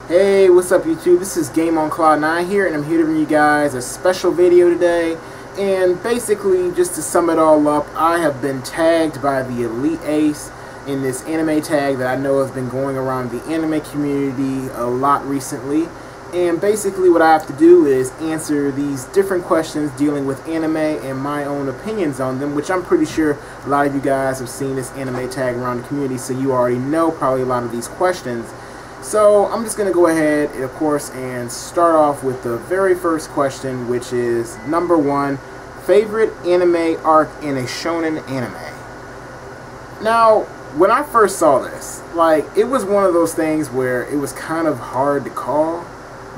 Hey, what's up YouTube? This is Gameoncloud9 here, and I'm here to bring you guys a special video today. And basically, just to sum it all up, I have been tagged by the Elite Ace in this anime tag that I know has been going around the anime community a lot recently. And basically what I have to do is answer these different questions dealing with anime and my own opinions on them, which I'm pretty sure a lot of you guys have seen this anime tag around the community, so you already know probably a lot of these questions. So I'm just going to go ahead, of course, and start off with the very first question, which is number 1, favorite anime arc in a shonen anime. Now, when I first saw this, it was one of those things where it was kind of hard to call,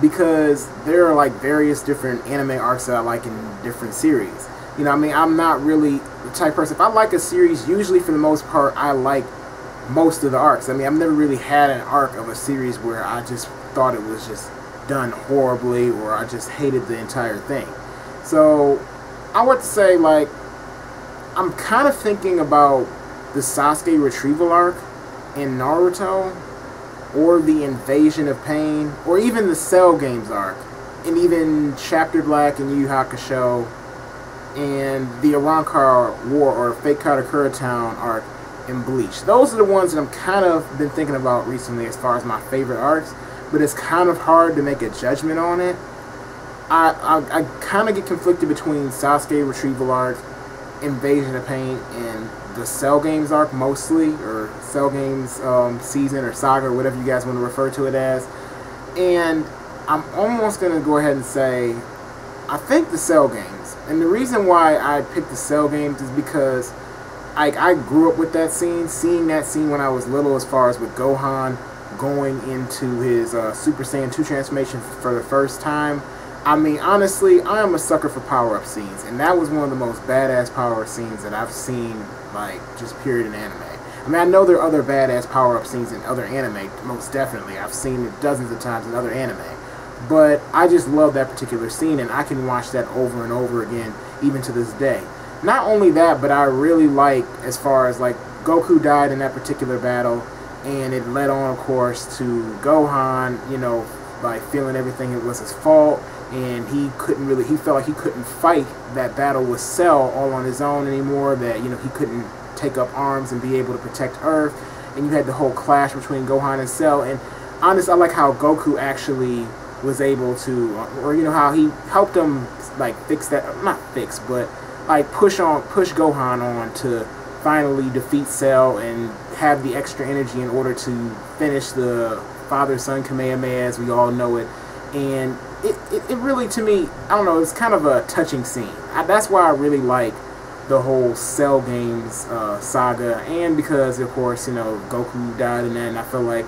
because there are various different anime arcs that I like in different series. You know, I mean, I'm not really the type of person. If I like a series, usually for the most part, I like most of the arcs. I mean, I've never really had an arc of a series where I just thought it was just done horribly, or I just hated the entire thing. So I would say, I'm kind of thinking about the Sasuke retrieval arc in Naruto, or the Invasion of Pain, or even the Cell Games arc, and even Chapter Black in Yu Yu Hakusho, and the Arrancar War or Fate Karakura Town arc in Bleach. Those are the ones that I'm kind of been thinking about recently as far as my favorite arcs, but it's kind of hard to make a judgment on it. I kind of get conflicted between Sasuke retrieval arc, Invasion of Pain, and the Cell Games arc mostly, or Cell Games season or saga, or whatever you guys want to refer to it as. And I'm almost going to go ahead and say I think the Cell Games. And the reason why I picked the Cell Games is because I grew up with that scene, seeing that scene when I was little, as far as with Gohan going into his Super Saiyan 2 transformation for the first time. I mean, honestly, I am a sucker for power-up scenes, and that was one of the most badass power-up scenes that I've seen, just period in anime. I mean, I know there are other badass power-up scenes in other anime, most definitely. I've seen it dozens of times in other anime. But I just love that particular scene, and I can watch that over and over again, even to this day. Not only that, but I really like, as far as, Goku died in that particular battle, and it led on, of course, to Gohan, feeling everything it was his fault, and he felt like he couldn't fight that battle with Cell all on his own anymore, that, he couldn't take up arms and be able to protect Earth, and you had the whole clash between Gohan and Cell. And honestly, I like how Goku actually was able to, or how he helped him, fix that, not fix, but push Gohan on to finally defeat Cell and have the extra energy in order to finish the father-son Kamehameha as we all know it. And it really, to me, I don't know, it's kind of a touching scene. That's why I really like the whole Cell Games saga, and because, of course, Goku died in that, and I feel like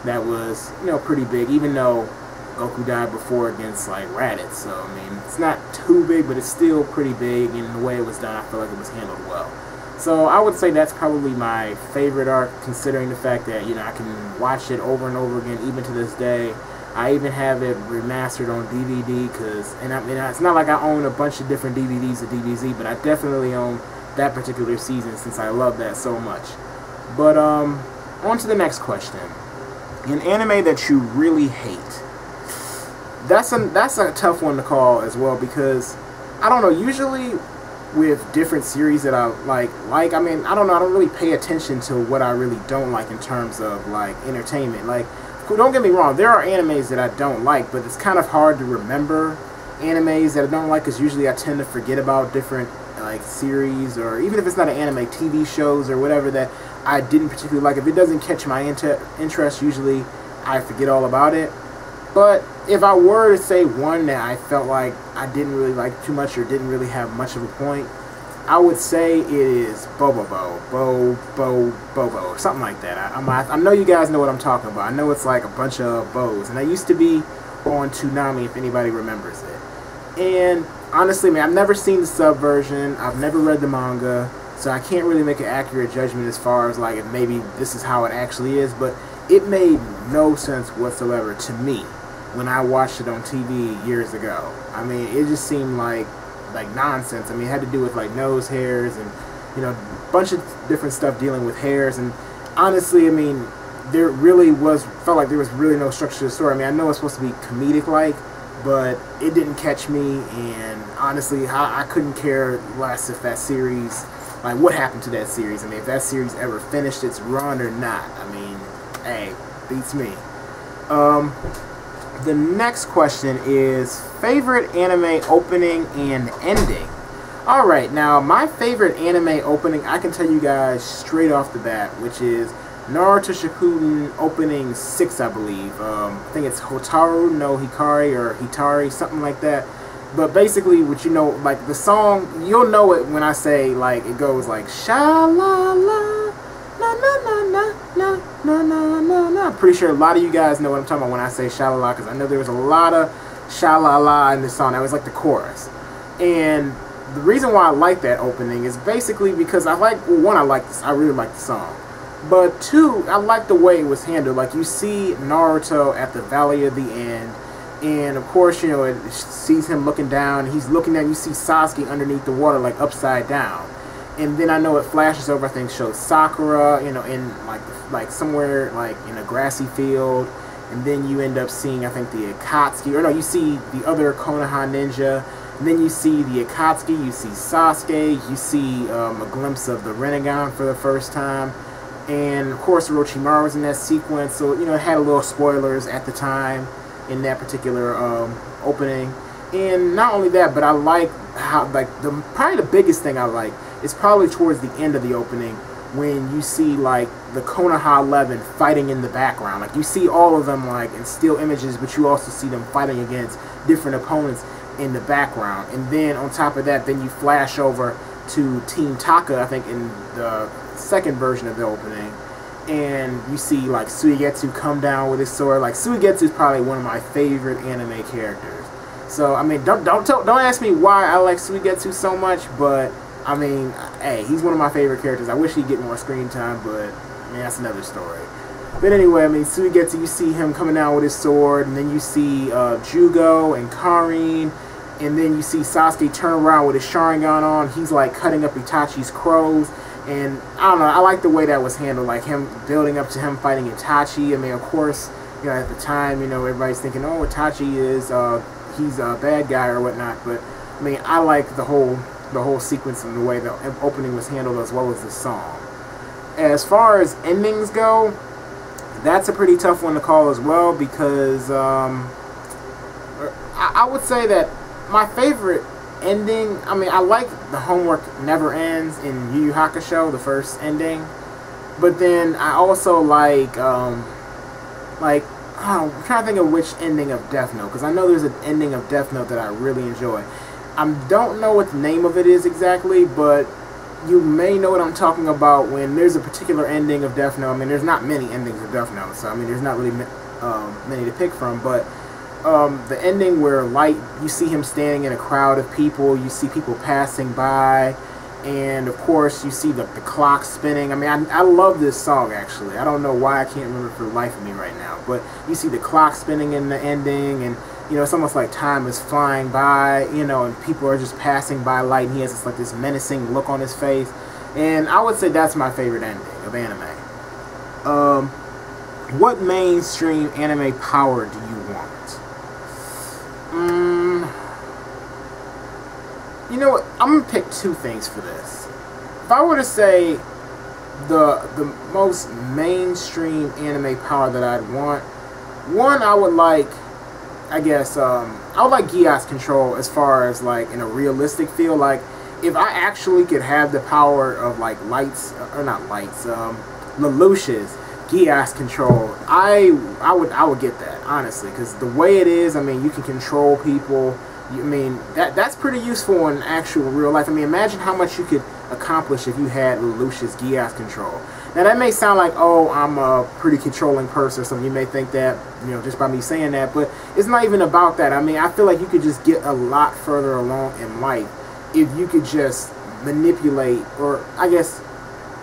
that was, pretty big, even though Goku died before against, Raditz. So, I mean, it's not too big, but it's still pretty big, and the way it was done, I feel like it was handled well. So, I would say that's probably my favorite arc, considering the fact that, I can watch it over and over again, even to this day. I even have it remastered on DVD, it's not like I own a bunch of different DVDs of DBZ, but I definitely own that particular season since I love that so much. But, on to the next question. An anime that you really hate. That's a tough one to call as well, because I don't know, usually with different series that I I mean, I don't know, I don't really pay attention to what I really don't like in terms of entertainment. Don't get me wrong, there are animes that I don't like, but it's kind of hard to remember animes that I don't like, because usually I tend to forget about different series, or even if it's not an anime, TV shows or whatever that I didn't particularly like. If it doesn't catch my interest, usually I forget all about it. But if I were to say one that I felt like I didn't really like too much, or didn't really have much of a point, I would say it is Bobobo, or something like that. I know you guys know what I'm talking about. I know it's a bunch of bows, and that used to be on Toonami, if anybody remembers it. And honestly, man, I've never seen the sub version. I've never read the manga, so I can't really make an accurate judgment as far as if maybe this is how it actually is. But it made no sense whatsoever to me when I watched it on TV years ago. I mean, it just seemed like nonsense. I mean, it had to do with nose hairs and a bunch of different stuff dealing with hairs. And honestly, I mean, there felt like there was really no structure to the story. I mean, I know it's supposed to be comedic like, but it didn't catch me, and honestly, I couldn't care less if that series, like, what happened to that series. I mean, if that series ever finished its run or not. I mean, hey, beats me. The next question is favorite anime opening and ending. Alright, now my favorite anime opening, I can tell you guys straight off the bat, which is Naruto Shippuden opening 6, I believe. I think it's Hotaru no Hikari or Hitari, something like that. But basically, what you know, like the song, you'll know it when I say, like, it goes like sha-la-la, na-na-na-na-na-na-na-na. I'm pretty sure a lot of you guys know what I'm talking about when I say sha-la-la, because I know there was a lot of sha-la-la in this song. That was like the chorus. And the reason why I like that opening is basically because I really like the song. But two, I like the way it was handled. Like, you see Naruto at the Valley of the End, and of course, you know, it sees him looking down. He's looking down. You see Sasuke underneath the water, like upside down. And then I know it flashes over. I think shows Sakura, you know, in like somewhere like in a grassy field. And then you end up seeing, I think, the Akatsuki, or no, you see the other Konoha ninja. And then you see the Akatsuki. You see Sasuke. You see a glimpse of the Rinnegan for the first time. And of course, Orochimaru was in that sequence. So, you know, it had a little spoilers at the time in that particular opening. And not only that, but I like how, like, probably the biggest thing I like is probably towards the end of the opening when you see, like, the Konoha 11 fighting in the background. Like, you see all of them, like, in still images, but you also see them fighting against different opponents in the background. And then on top of that, then you flash over to Team Taka, I think, in the second version of the opening, and you see, like, Suigetsu come down with his sword. Like, Suigetsu is probably one of my favorite anime characters. So, I mean, don't ask me why I like Suigetsu so much, but I mean, hey, he's one of my favorite characters. I wish he'd get more screen time, but I mean, that's another story. But anyway, I mean, Suigetsu, you see him coming down with his sword, and then you see Jugo and Karin, and then you see Sasuke turn around with his Sharingan on. He's like cutting up Itachi's crows. And I don't know, I like the way that was handled, like him building up to him fighting Itachi. I mean, of course, you know, at the time, you know, everybody's thinking, oh, Itachi is, he's a bad guy or whatnot. But I mean, I like the whole sequence and the way the opening was handled, as well as the song. As far as endings go, that's a pretty tough one to call as well, because I would say that my favorite ending, I mean, I like The Homework Never Ends in Yu Yu Hakusho, the first ending. But then I also like, I'm trying to think of which ending of Death Note, because I know there's an ending of Death Note that I really enjoy. I don't know what the name of it is exactly, but you may know what I'm talking about when there's a particular ending of Death Note. I mean, there's not many endings of Death Note, so I mean, there's not really many to pick from, but the ending where Light, you see him standing in a crowd of people, you see people passing by, and of course you see the clock spinning. I mean, I love this song, actually. I don't know why I can't remember for the life of me right now, but you see the clock spinning in the ending, and you know, it's almost like time is flying by, you know, and people are just passing by Light, and he has this, like, this menacing look on his face. And I would say that's my favorite ending of anime. What mainstream anime power do you want? You know what? I'm gonna pick two things for this. If I were to say the most mainstream anime power that I'd want, one, I would like, I guess, I would like Giat's control as far as, like, in a realistic feel. Like, if I actually could have the power of, like, Lelouch's Giat's control, I would get that, honestly, because the way it is, I mean, you can control people. I mean, that's pretty useful in actual real life. I mean, imagine how much you could accomplish if you had Lelouch's Giat's control. Now, that may sound like, oh, I'm a pretty controlling person or something. You may think that, you know, just by me saying that, but it's not even about that. I mean, I feel like you could just get a lot further along in life if you could just manipulate, or I guess,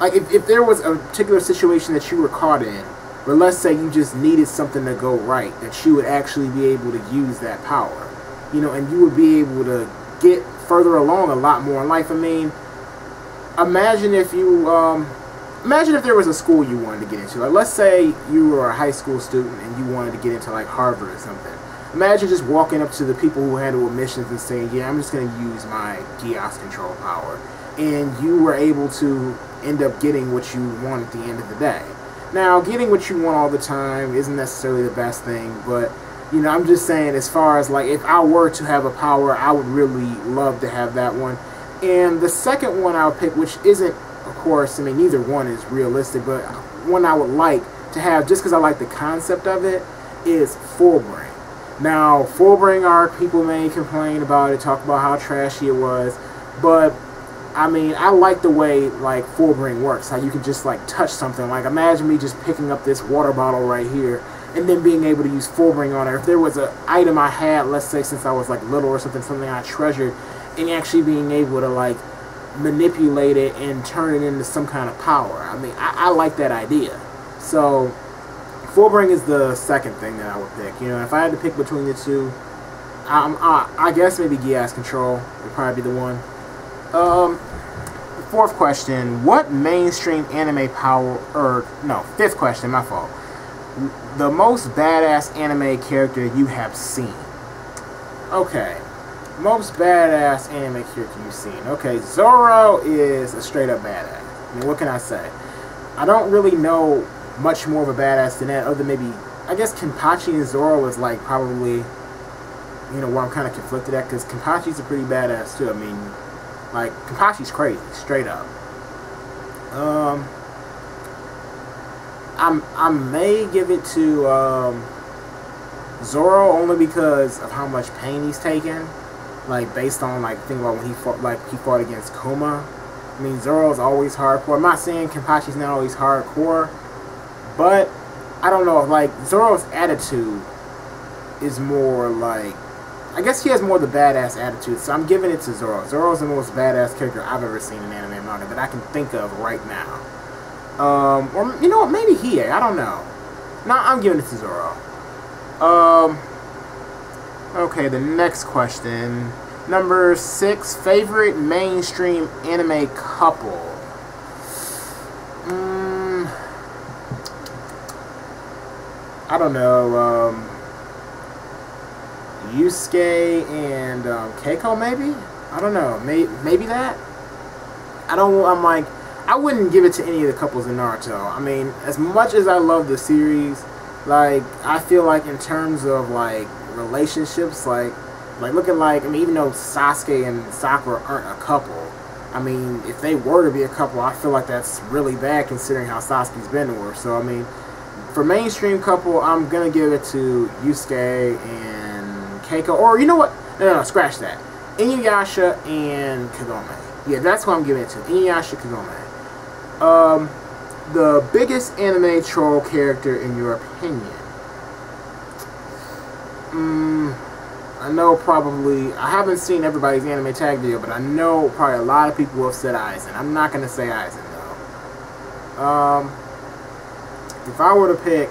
like, if there was a particular situation that you were caught in, or let's say you just needed something to go right, that you would actually be able to use that power, you know, and you would be able to get further along a lot more in life. I mean, imagine if you, imagine if there was a school you wanted to get into. Like, let's say you were a high school student and you wanted to get into like Harvard or something. Imagine just walking up to the people who handle admissions and saying, yeah, I'm just going to use my Geass control power. And you were able to end up getting what you want at the end of the day. Now, getting what you want all the time isn't necessarily the best thing, but, you know, I'm just saying, as far as, like, if I were to have a power, I would really love to have that one. And the second one I would pick, which isn't, of course, I mean, neither one is realistic, but one I would like to have, just because I like the concept of it, is Full Brain. Now, Full Brain art, people may complain about it, talk about how trashy it was, but I mean, I like the way, like, Full Brain works, how you can just, like, touch something. Like, imagine me just picking up this water bottle right here and then being able to use Full Brain on it. If there was an item I had, let's say since I was, like, little or something I treasured, and actually being able to, like, manipulate it and turn it into some kind of power. I mean, I like that idea. So, Full Brain is the second thing that I would pick. You know, if I had to pick between the two, I guess maybe Geass Control would probably be the one. Fourth question, what mainstream anime power, fifth question, my fault. The most badass anime character you have seen. Okay, most badass anime character you've seen. Okay, Zoro is a straight up badass. I mean, what can I say? I don't really know much more of a badass than that, other than maybe, I guess Kenpachi and Zoro is like probably, you know, where I'm kind of conflicted at, because Kenpachi's a pretty badass too. I mean, like, Kenpachi's crazy, straight up. I may give it to Zoro only because of how much pain he's taken. Like, based on, like, think about when he fought against Kuma. I mean, Zoro's always hardcore. I'm not saying Kenpachi's not always hardcore, but I don't know, like, Zoro's attitude is more like, I guess he has more of the badass attitude, so I'm giving it to Zoro. Zoro's the most badass character I've ever seen in anime and manga that I can think of right now. Or, you know what, maybe Hiei, I don't know. No, I'm giving it to Zoro. Okay, the next question. Number 6, favorite mainstream anime couple. I don't know, Yusuke and Keiko, maybe? I don't know. Maybe that? I wouldn't give it to any of the couples in Naruto. I mean, as much as I love the series, like, I feel like in terms of, like, relationships, like looking like, I mean, even though Sasuke and Sakura aren't a couple, I mean, if they were to be a couple, I feel like that's really bad considering how Sasuke's been to her. So, I mean, for mainstream couple, I'm gonna give it to Yusuke and Keiko, or you know what? No, scratch that. Inuyasha and Kagome. Yeah, that's what I'm giving it to. Inuyasha, Kagome. The biggest anime troll character in your opinion? I know probably, I haven't seen everybody's anime tag video, but I know probably a lot of people have said Aizen. I'm not going to say Aizen, though. If I were to pick,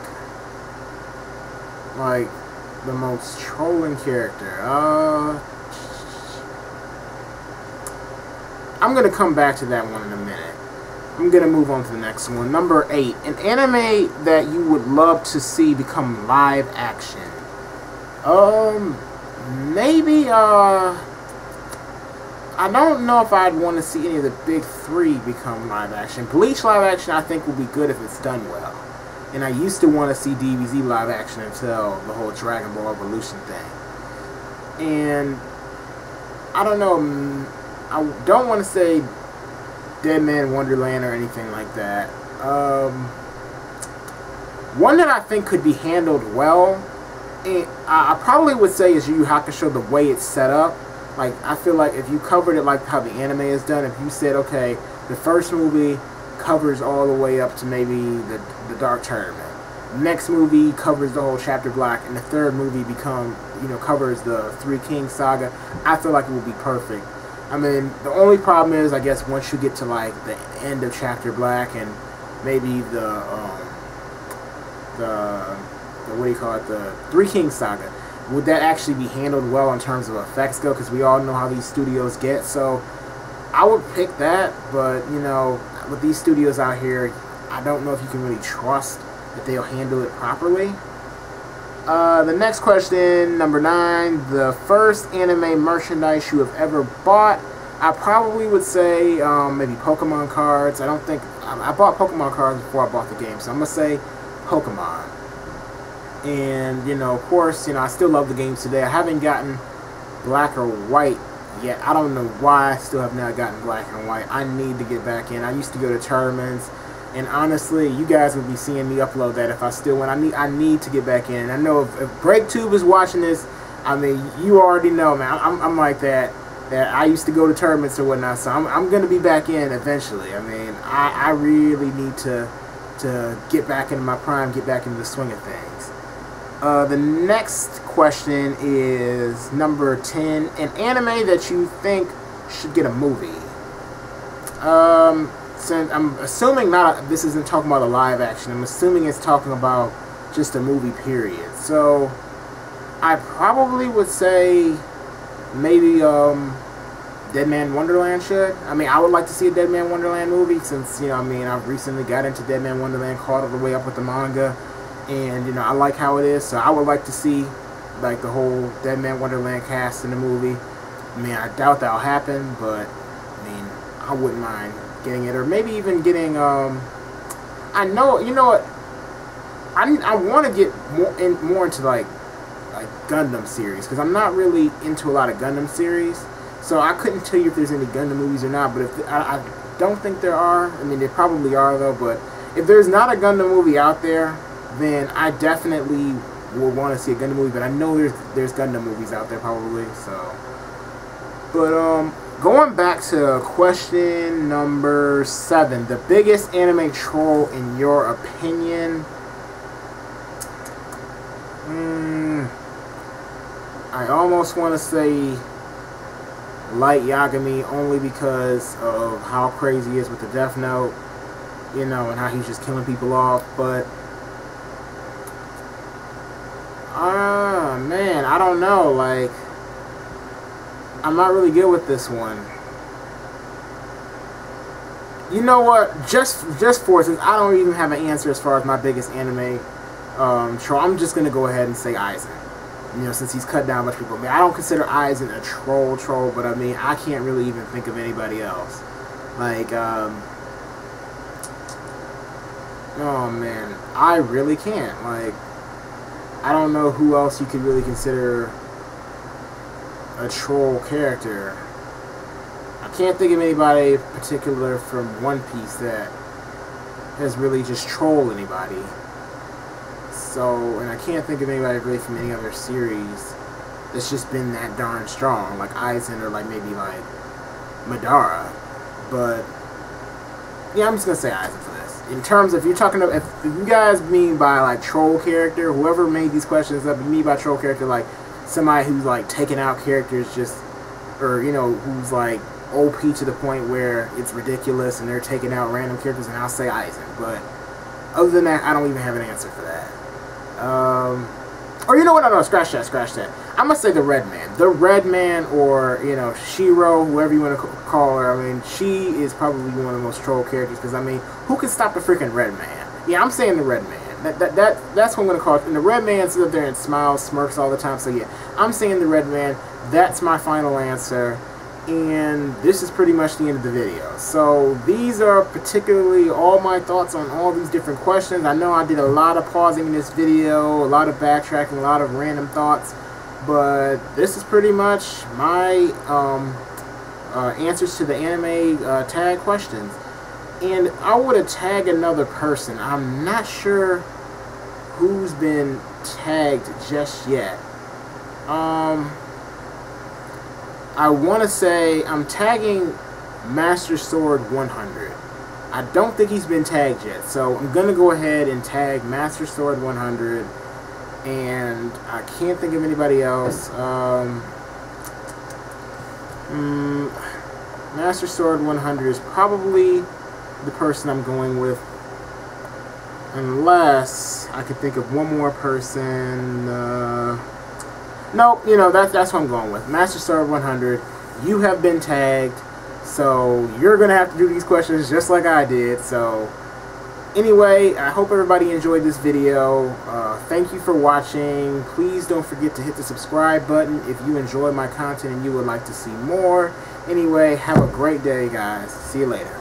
like, the most trolling character, I'm going to come back to that one in a minute. I'm going to move on to the next one. Number 8, an anime that you would love to see become live action. Maybe, I don't know if I'd want to see any of the big 3 become live action. Bleach live action, I think, would be good if it's done well. And I used to want to see DBZ live action until the whole Dragon Ball Evolution thing. And, I don't know, I don't want to say Dead Man Wonderland or anything like that. One that I think could be handled well, and I probably would say is Yu Yu Hakusho, the way it's set up. Like, I feel like if you covered it like how the anime is done, if you said, okay, the first movie covers all the way up to maybe the Dark Tournament. Next movie covers the whole Chapter Black, and the third movie covers the Three Kings saga. I feel like it would be perfect. I mean, the only problem is, I guess, once you get to like the end of Chapter Black and maybe the what do you call it, the Three Kings saga, would that actually be handled well in terms of effects go? Because we all know how these studios get. So I would pick that, but you know, with these studios out here, I don't know if you can really trust that they'll handle it properly. The next question, number 9, the first anime merchandise you have ever bought. I probably would say maybe Pokemon cards. I don't think I bought Pokemon cards before I bought the game, so I'm gonna say Pokemon. And of course, I still love the games today. I haven't gotten Black or White yet. I don't know why I still have not gotten Black and White. I need to get back in. I used to go to tournaments, and honestly, you guys would be seeing me upload that if I still went. I need to get back in. And I know if BreakTube is watching this, I mean, you already know, man. I'm like that. That I used to go to tournaments or whatnot, so I'm gonna be back in eventually. I mean, I really need to get back into my prime, get back into the swing of things. The next question is number 10. An anime that you think should get a movie. Since I'm assuming this isn't talking about a live action. I'm assuming it's talking about just a movie, period. So I probably would say maybe Dead Man Wonderland should. I mean, I would like to see a Dead Man Wonderland movie since, I mean, I've recently got into Dead Man Wonderland, caught all the way up with the manga, and, I like how it is, so I would like to see, like, the whole Dead Man Wonderland cast in the movie. I mean, I doubt that'll happen, but, I mean, I wouldn't mind getting it, or maybe even getting, I know, you know what, I want to get more into, like Gundam series, because I'm not really into a lot of Gundam series, so I couldn't tell you if there's any Gundam movies or not, but if I don't think there are. I mean, there probably are, though, but if there's not a Gundam movie out there, then I definitely will want to see a Gundam movie, but I know there's Gundam movies out there probably, so. But, going back to question number 7, the biggest anime troll in your opinion. I almost want to say Light Yagami, only because of how crazy he is with the Death Note, and how he's just killing people off, but man, I don't know, like, I'm not really good with this one. You know what, just for, since I don't even have an answer as far as my biggest anime troll, I'm just going to go ahead and say Aizen. Since he's cut down a bunch of people. I mean, I don't consider Aizen a troll, but I mean, I can't really even think of anybody else. Like, oh man, I really can't. Like, I don't know who else you could really consider a troll character. I can't think of anybody in particular from One Piece that has really just trolled anybody. So, and I can't think of anybody really from any other series that's just been that darn strong, like Aizen or like maybe like Madara. But yeah, I'm just gonna say Aizen for this. In terms of, if you're talking about, if you guys mean by like troll character, whoever made these questions up, you mean by troll character like somebody who's like taking out characters just, or who's like OP to the point where it's ridiculous and they're taking out random characters, and I'll say Aizen. But other than that, I don't even have an answer for that. Or you know what? No, scratch that. I'm gonna say the Red Man. The Red Man, or Shiro, whoever you want to call her. I mean, she is probably one of the most troll characters, because I mean, who can stop the freaking Red Man? Yeah, I'm saying the Red Man. That's what I'm gonna call it. And the Red Man sits up there and smiles, smirks all the time. So yeah, I'm saying the Red Man. That's my final answer. And this is pretty much the end of the video. So these are particularly all my thoughts on all these different questions. I know I did a lot of pausing in this video, a lot of backtracking, a lot of random thoughts, but this is pretty much my answers to the anime tag questions. And I would have tagged another person. I'm not sure who's been tagged just yet. I want to say I'm tagging Master Sword 100. I don't think he's been tagged yet, so I'm going to go ahead and tag Master Sword 100, and I can't think of anybody else. Master Sword 100 is probably the person I'm going with, unless I can think of one more person. Nope, that's what I'm going with. Master Sword 100, you have been tagged. So you're going to have to do these questions just like I did. So anyway, I hope everybody enjoyed this video. Thank you for watching. Please don't forget to hit the subscribe button if you enjoy my content and you would like to see more. Anyway, have a great day, guys. See you later.